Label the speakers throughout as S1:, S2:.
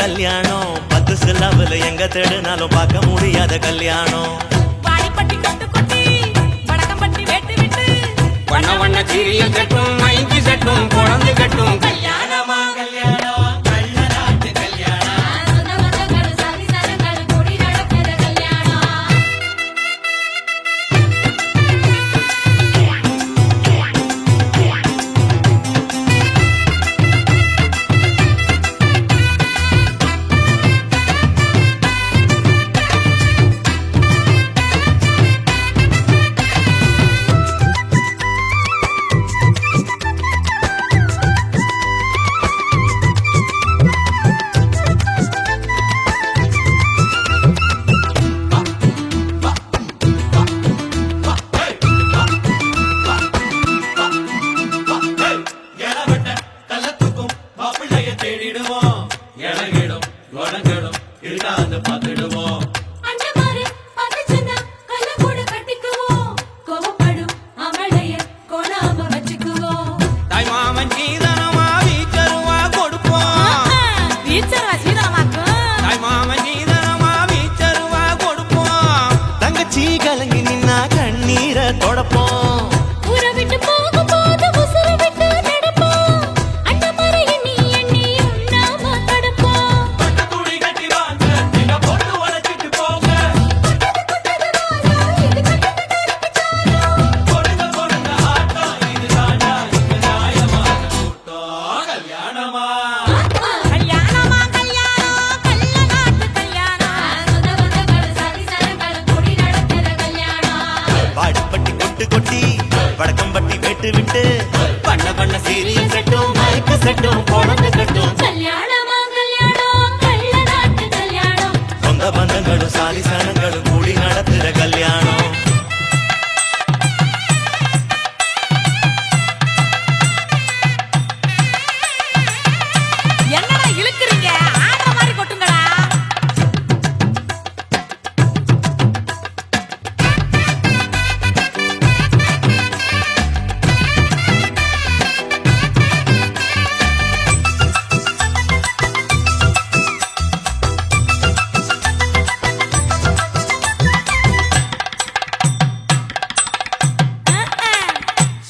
S1: கல்யாணம் 10 சில்லாவில் எங்க தேடுனாலும் பார்க்க முடியாத கல்யாணம்.
S2: வாடிப்பட்டி கட்டு கொட்டி வடக்கம்பட்டி வெட்டு விட்டு
S3: வண்ண வண்ண சீரியல் கட்டும் மைக்கு சட்டும் குழந்தை கட்டும்
S2: கல்யாணமா
S1: கல்யாணம் கள்ள நாட்டு கல்யாணம்.
S2: சொந்த பந்தங்கள் சாதி சரங்கள் கூடி நடக்கிற கல்யாணம்.
S1: எழவட்ட கள்ளத்துக்கும் மாப்பிள்ளைய தேடிடுவோம். இளங்கிடும் வடங்கிடும் இருக்காது பார்த்துடுவோம்.
S2: அண்டமாரு பதச்சனா கல்ல கூட கட்டிக்குவோம். கோவப்படும் அமளைய கோணாம வச்சுக்குவோம்.
S3: தாய் மாமன் சீதனமா வீச்சருவா கொடுப்போம்.
S2: வீச்சரா சீதனமாக்கு
S3: தாய் மாமன் சீதனமா வீச்சருவா கொடுப்போம்.
S1: தங்கச்சி கலங்கி நின்னா கண்ணீரை தொடப்போம்.
S2: ஊரை விட்டு போகும்போது உசுரை விட்டு நடப்போம். அண்டமாரு எண்ணி எண்ணி உண்ணாம தடுப்போம்.
S1: பட்டு துணி கட்டி வாங்க நீங்க போட்டு உடைச்சிட்டு போங்க. கொடுங்க கொடுங்க ஆட்டம் இதுதானா இந்த நியாயமான கூட்டம். கல்யாணமா
S2: கல்யாணமா கல்யாணம் கள்ள நாட்டு கல்யாணம். சொந்த பந்தங்கள் சாதி சரங்கள் கூடி நடக்கிற கல்யாணம்.
S1: வாடிப்பட்டி கொட்டு கொட்டி வடக்கம்பட்டி வெட்டு விட்டு பண்ண பண்ண சீரியல் செட்டும் மைக்கு செட்டும் குழந்தை கட்டும்.
S2: கல்யாணமா கல்யாணம் கள்ள நாட்டு கல்யாணம்.
S1: சொந்த பந்தங்களும் சாதி சனங்களும் கூடி நடத்துற கல்யாணம்.
S2: என்னடா இழுக்குறீங்க? ஆடுற மாதிரி கொட்டுங்கடா.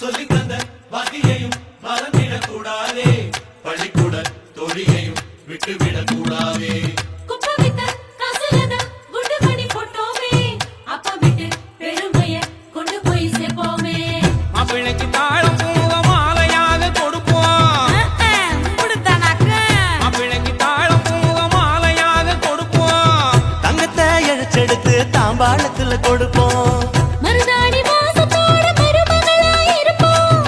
S1: சொல்லித் தந்த வாத்தியையும் மறந்திடக் கூடாதே. பள்ளிக்கூட தொழிலையும் விட்டுவிடக் கூடாதே.
S2: குப்பை வித்த காசுலதான் குண்டு மணி போட்டோமே. அப்பா விட்டு பெருமைய கொண்டு போய் சேர்ப்போமே.
S3: மாப்பிள்ளைக்கு தாழம் பூவ மாலையாக கொடுப்போம்.
S2: முடித்தானாக்கு
S3: மாப்பிள்ளைக்கு தாழம் பூவ மாலையாக கொடுப்போம்.
S1: தங்கத்தை இழைச்செடுத்து தாம்பாளத்துல கொடுப்போம்.
S2: மருதாணி வாசத்தோட மருமகளா இருப்போம்.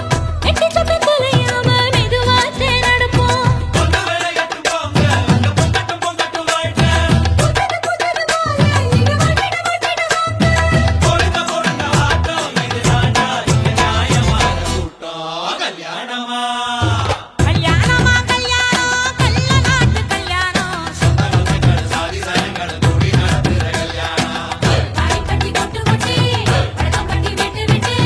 S2: எட்டி சொப்ப தொலையாம மெதுவாத்தே நடப்போம்.
S1: பொண்ணு வேலையட்டு போங்க, அந்த பொங்கட்டும் பொங்கட்டும் வாழ்க. பொறுங்க பொறுங்க ஆட்டம் இதுதானா இங்க நியாயமான கூட்டம். கல்யாணமா
S2: கல்யாணமா கல்யாணம் கள்ள நாட்டு கல்யாணம்.
S1: சொந்த பந்தங்கள் சாதி சனங்களும் கூடி நடத்துற கல்யாணம்.
S2: வாடிப்பட்டி கொட்டு கொட்டி வடக்கம்பட்டி வெட்டு விட்டு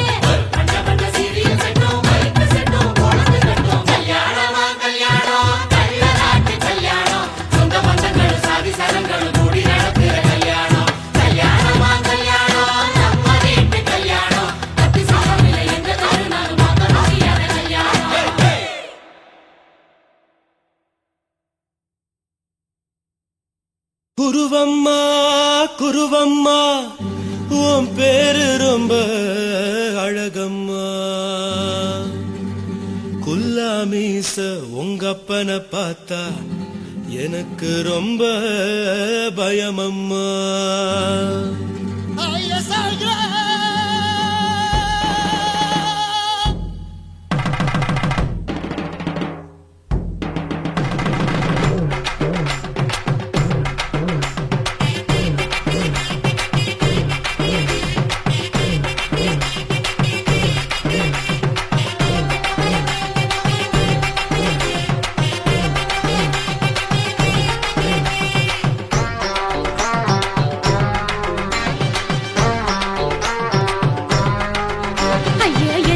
S1: பண்ண பண்ண சீரியல் செட்டும் மைக்கு செட்டும் குழந்தை கட்டும். கல்யாணமா கல்யாணம் கள்ள நாட்டு கல்யாணம். சொந்த பந்தங்களும் சாதி சனங்களும் கூடி நடத்துற கல்யாணம். கல்யாணமா கல்யாணம் நம்ம வீட்டு கல்யாணம்.
S2: பத்து சாமியில எந்த தருணாலும் பார்க்க முடியாத கல்யாணம்.
S1: குருவம்மா குருவம்மா உன் பேரு ரொம்ப அழகம்மா. குல்லாமீச உங்க அப்பனை பார்த்தா எனக்கு ரொம்ப பயமம்மா.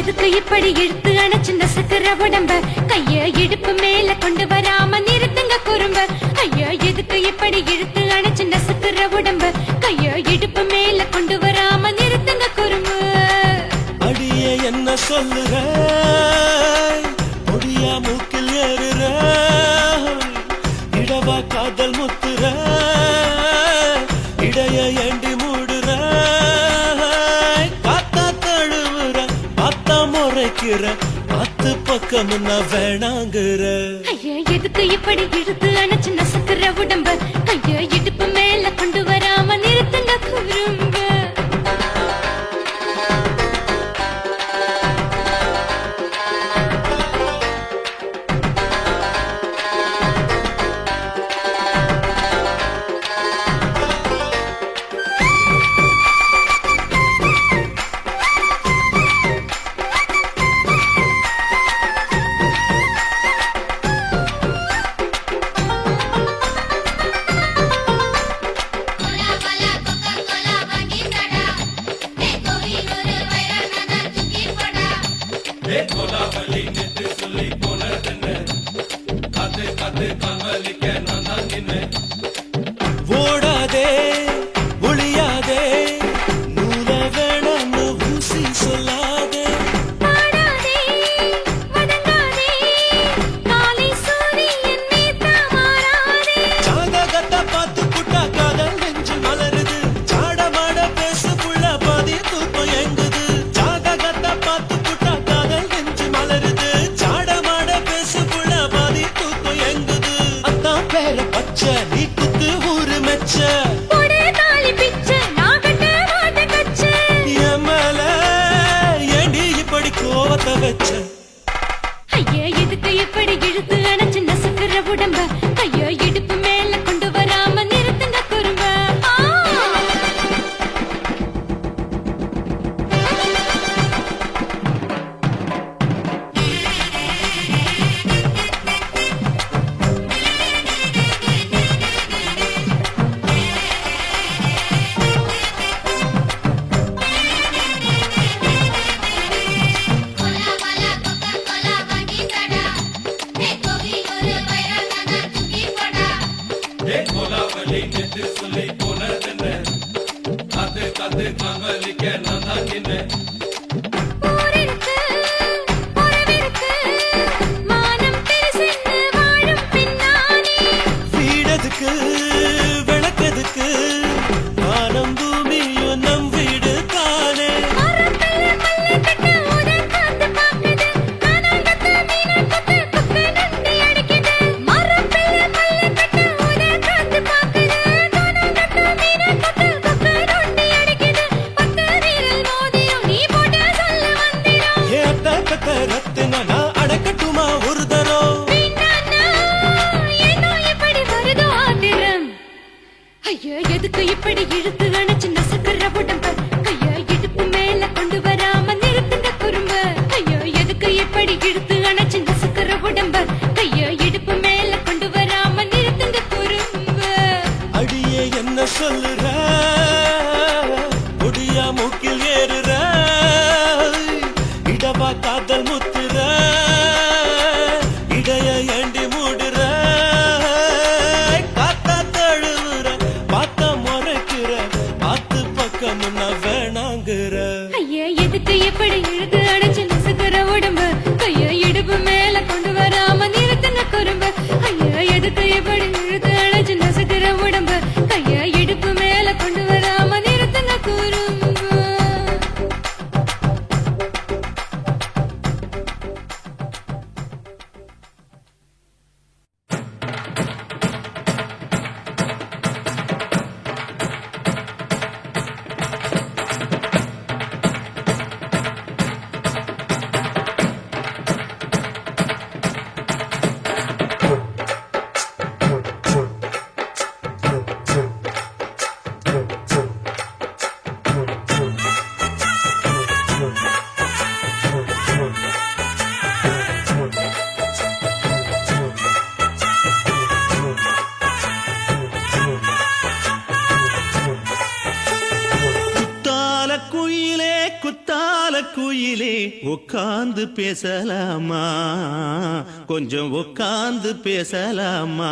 S2: எதுக்கு இப்படி இழுத்து அணைச்சு நசுக்கிற உடம்ப கைய இடுப்பு மேல கொண்டு வராம நிறுத்துங்க குறும்ப ஐயா எதுக்கு இப்படி இழுத்து அணைச்சு நசுக்கிற உடம்ப கைய இடுப்பு மேல கொண்டு வராம நிறுத்துங்க குறும்பு
S4: அடியே என்ன சொல்லுற முடியா மூக்கில் ஏறுற இடவா காதல் முத்துற இடைய ஏண்டி மூடுற காத்தா தழுவுற பார்த்தா முறைக்கிற பத்து பக்கம் நான் வேணாங்குற
S2: ஐயா எதுக்கு இப்படி இழுத்து அணைச்சு நசுக்கிற உடம்ப கைய இடுப்பு மேல கொண்டு வராம நிறுத்துங்க குறும்ப
S4: ஓடாதே ஒளியாதே நூல வேணான்னு ஊசி சொல்லாதே
S2: பாடாதே வதங்காதே காலை சூரியன் மீதா மாறாதே
S4: ஜாதகத்தை பார்த்து புட்டா காதல் நெஞ்சு மலருது சாடமாட பேசு புள்ள பாதி தூக்கம் எங்குது ஜாதகத்தை பார்த்து புட்டா காதல் நெஞ்சு மலருது சாடமாட பேசு புள்ள பாதி தூக்கம் எங்குது அத்தான் பேர பச்சை நீ குத்து ஊரு மெச்ச
S2: போடே தாலி பிச்சை நான் கட்ட மாட்ட கச்சை
S4: என் மேல ஏண்டி இப்படி கோவத்தை வச்ச
S2: ஐயா எதுக்கு இப்படி இழுத்து அணைச்சு நசுக்கிற உடம்ப கைய இடுப்பு மேல கொண்டு வராம நிறுத்துங்க குறும்ப ஊரிருக்கு உறவிருக்கு மானம் பெருசென்னு வாழும் பின்னானே
S4: வீடதுக்கு விளக்கதுக்கு வானம் பூமியும் நம் வீடு தானே
S2: மரத்துல மல்லி கட்டு உடன் காத்து பாக்குது கானாங்கத்து மீனாக்கத்து குக்கு நண்டி அடிக்குது மரத்துல மல்லி கட்டு உடன் காத்து பாக்குது கானாங்கத்து மீனாக்கத்து குக்கு நண்டி அடிக்குது பத்து வீரல் மோதிரம் நீ போட்ட சொல்ல வந்திரம்
S4: ஏத்த கத்த ரத்தின நான் அடக்கட்டுமா ஒரு தரம்
S2: வீணானா ஏனோ இப்படி வருதோ ஆத்திரம் ஐயா எதுக்கு இப்படி இழுத்து அணைச்சு நசுக்கிற உடம்ப கைய இடுப்பு மேல கொண்டு வராம நிறுத்துங்க குறும்ப ஐயா எதுக்கு இப்படி இழுத்து அணைச்சு நசுக்கிற உடம்ப கைய இடுப்பு மேல கொண்டு வராம நிறுத்துங்க குறும்ப
S4: அடியே என்ன சொல்லுற முடியா மூக்கில் ஏறுற இடவா காதல் முத்துற இடைய ஏண்டி மூடுற காத்தா தழுவுற பார்த்த முறைக்கிற பார்த்து பக்கம் நான் வேணாங்குற
S2: ஐயா எதுக்கு இப்படி இழுத்து அடைச்சு நசுக்கிற உடம்பு கைய இடுப்பு மேல கொண்டு வராம நிறுத்துங்க குறும்பு ஐயா எதுக்கு இப்படி இழுத்து அடைச்சு நசுக்கிற உடம்பு கைய இடுப்பு மேல கொண்டு வராம நிறுத்துங்க குறும்பு
S4: குயிலே உட்கார்ந்து பேசலாமா கொஞ்சம் உட்கார்ந்து பேசலாமா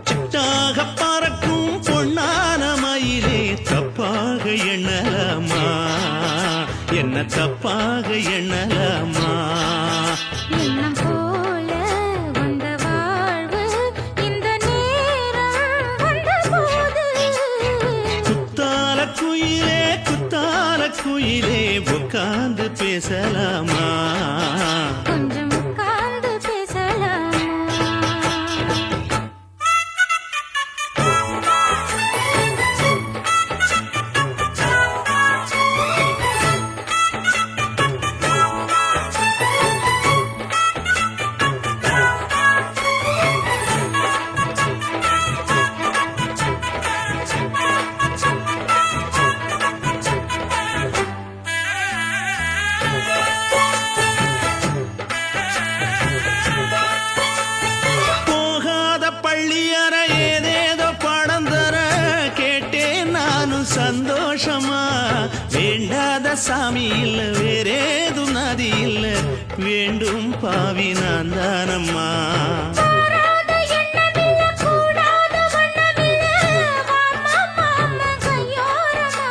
S4: சிட்டாக பறக்கும் பொன்னான மயிலே தப்பாக எண்ணலாமா என்ன தப்பாக எண்ணலாமா
S2: எண்ணம் போல வந்த வாழ்வு இந்த நேரம் வந்தபோது
S4: குத்தால குயிலே உட்கார்ந்து பேசலாமா
S2: கொஞ்சம் உட்கார்ந்து பேசலாமா
S4: போகாத பள்ளியற ஏதேதோ படம் தர கேட்டேன் நானும் சந்தோஷமா வேண்டாத சாமி இல்ல வேறேதும் நதி இல்ல வேண்டும் பாவி நான் தானம்மா
S2: கூடாத எண்ணமில்ல கூடாத வண்ணமில்ல மாமா மாமா கையோரமா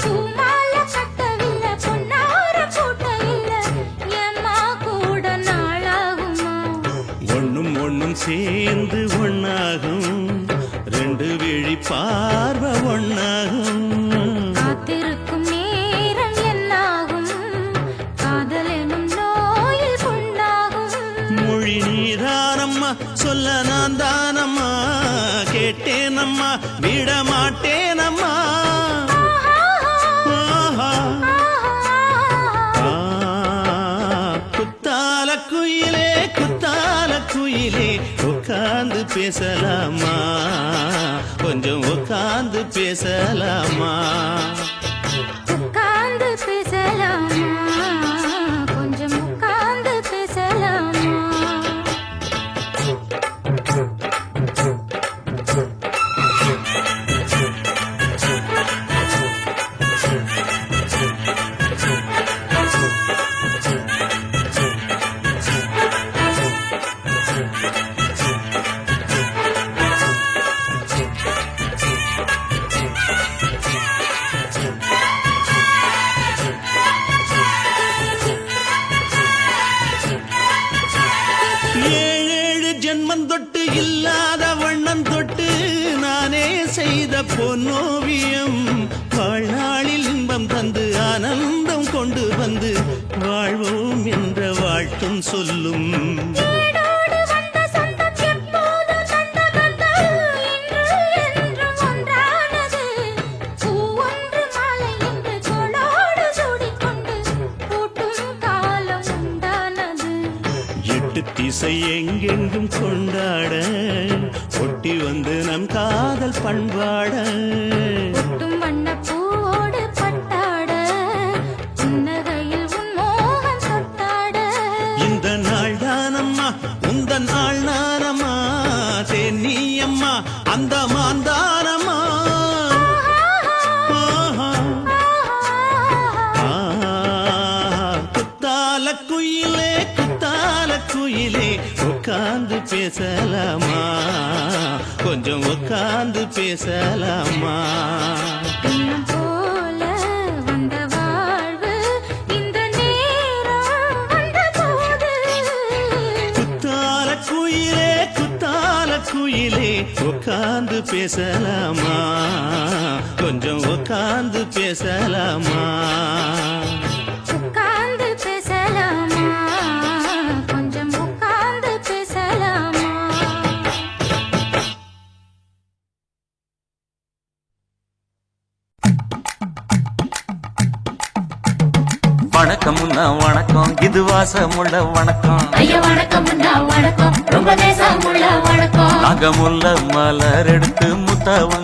S2: பூமால கட்டவில்ல பொன்னார கூட்டையில்ல ஏம்மா கூட நாளாகுமா
S4: ஒண்ணும் சேர்ந்து ஒண்ணாகும் ரெண்டு விழி பார்வை ஒண்ணாகும்
S2: காத்திருக்கும் நேரம் என்னாகும் காதல் எனும் நோயில் புண்ணாகும்
S4: மொழி நீதானம்மா சொல்ல நான் தானம்மா கேட்டேனம்மா விட மாட்டேனம்மா ஆஹா. ஆ, குத்தால குயிலே உட்கார்ந்து பேசலாமா கொஞ்சம் உட்கார்ந்து பேசலாமா
S2: உட்கார்ந்து பேசலாமா கொஞ்சம் உட்கார்ந்து பேசலாமா
S4: ஏழேழு ஜென்மம் தொட்டு இல்லாத வண்ணம் தொட்டு நானே செய்த பொன்னோவியம் வாழ்நாளில் இன்பம் தந்து ஆனந்தம் கொண்டு வந்து வாழ்வோம் என்ற வாழ்த்தும் சொல்லும்
S2: ஏடோடு வந்த சொந்தம் எப்போதும் தந்த பந்தம் இன்று என்றும் ஒன்றானது பூவொன்று மாலை என்று தோளோடு சூடிக்கொண்டு பூட்டும் காலம் உண்டானது
S4: எட்டு திசை எங்கெங்கும் கொண்டாட ஒட்டி வந்து நம் காதல் பண்பாட
S2: ஒட்டும் வண்ணப் பூவோடு பட்டாட புன்னகையில் உன் மோகம் தொட்டாட
S4: இந்த நாள் தானம்மா உந்த நாள் நானம்மா தென்னியம்மா அந்த மாந்தானம்மா ஆஹா. ஆ, குத்தால குயிலே உட்கார்ந்து பேசலாமா கொஞ்சம் உட்கார்ந்து பேசலாமா
S2: எண்ணம் போல வந்த வாழ்வு இந்த நேரம் வந்தபோது
S4: குத்தால குயிலே உட்கார்ந்து பேசலாமா கொஞ்சம் உட்கார்ந்து பேசலாமா
S2: உட்கார்ந்து பேசலாமா கொஞ்சம் உட்கார்ந்து பேசலாமா
S3: வணக்கம்னா வணக்கம் இது வாசமுள்ள வணக்கம்
S1: ஐயா வணக்கம் வணக்கம் ரொம்ப தேசமுள்ள வணக்கம்
S3: நாகமுள்ள மலர் எடுத்து முத்தவங்க